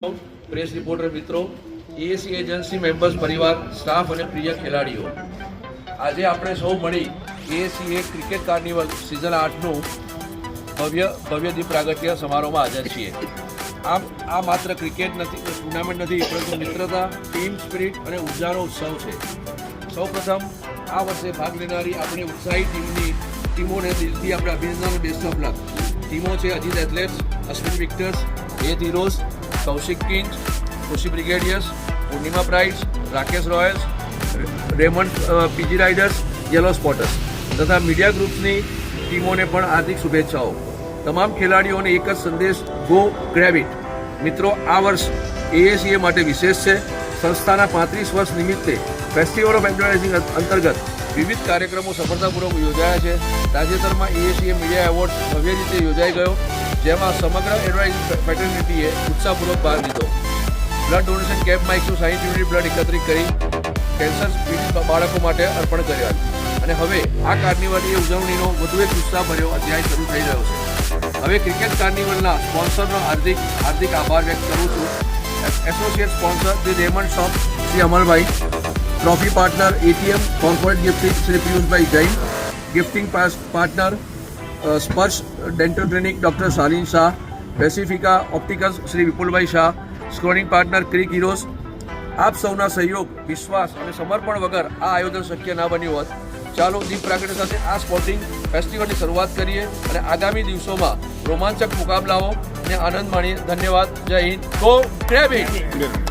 Press reporter मित्रों, AAC agency members परिवार staff और प्रिय खेलाड़ीओ, आज आपणे सौ मळी एएसी क्रिकेट कार्निवल सीजन 8 નું ભવ્ય દીપ પ્રાગટ્ય સમારોહમાં હાજર છીએ। આ માત્ર ક્રિકેટ નથી, ટુર્નામેન્ટ નથી, પરંતુ મિત્રતા, ટીમ સ્પિરિટ અને ઉર્જાનો ઉત્સવ છે। સૌપ્રથમ આ વર્ષે ભાગ લેનારી આપણી ઉત્સાહી ટીમોને દિલથી આપણે અભિનંદન અને બેસ્ટ ઓફ લક। ટીમો છે અજીત એથ્લેટ્સ, અશ્વિન વિક્ટર્સ, એથ heroes, Kaushik kings, Khushi brigadiers, Purnima prides, Rakesh royals, Raymond PG riders, yellow spotters તથા મીડિયા ગ્રુપ્સની ટીમોને પણ હાર્દિક શુભેચ્છાઓ। તમામ ખેલાડીઓને એક જ સંદેશ, ગો ગ્રેબ ઇટ। મિત્રો, આ વર્ષ એએસીએ માટે વિશેષ છે। સંસ્થાના 35 વર્ષ નિમિત્તે ફેસ્ટિવલ ઓફ એડવર્ટાઇઝિંગ અંતર્ગત વિવિધ કાર્યક્રમો સફળતાપૂર્વક યોજાયા છે। તાજેતરમાં એએસીએ મીડિયા એવોર્ડ ભવ્ય રીતે યોજાઈ ગયો, જેમાં સમગ્ર એડવર્ટાઇઝિંગ ફેટર્નિટીએ ઉત્સાહપૂર્વક ભાગ લીધો। બ્લડ ડોનેશન કેમ્પમાં 160 યુનિટ બ્લડ એકત્રિત કરી કેન્સર પીડિત બાળકો માટે અર્પણ કર્યા। અને હવે આ કાર્નિવલની ઉજવણીનો વધુ એક ઉત્સાહભર્યો અધ્યાય શરૂ થઈ રહ્યો છે। હવે ક્રિકેટ કાર્નિવલના સ્પોન્સરનો હાર્દિક આભાર વ્યક્ત કરું છું। Associate sponsor the Raymond shop Shri Amalbhai, trophy partner ATM corporate gifting Shri Piyushbhai Jain, gifting partner Sparsh dental clinic doctor Shalin Shah, Pacifica opticals Shri Vipulbhai Shah, scoring partner crick heroes. આપ સૌના સહયોગ, વિશ્વાસ અને સમર્પણ વગર આ આયોજન શક્ય ના બન્યું હોત। ચાલો દીપ પ્રાગટ્ય સાથે આ સ્પોર્ટિંગ ફેસ્ટિવલની શરૂઆત કરીએ અને આગામી દિવસોમાં રોમાંચક મુકાબલાઓ અને આનંદ માણીએ। ધન્યવાદ। જય હિન્દ। Go grab it.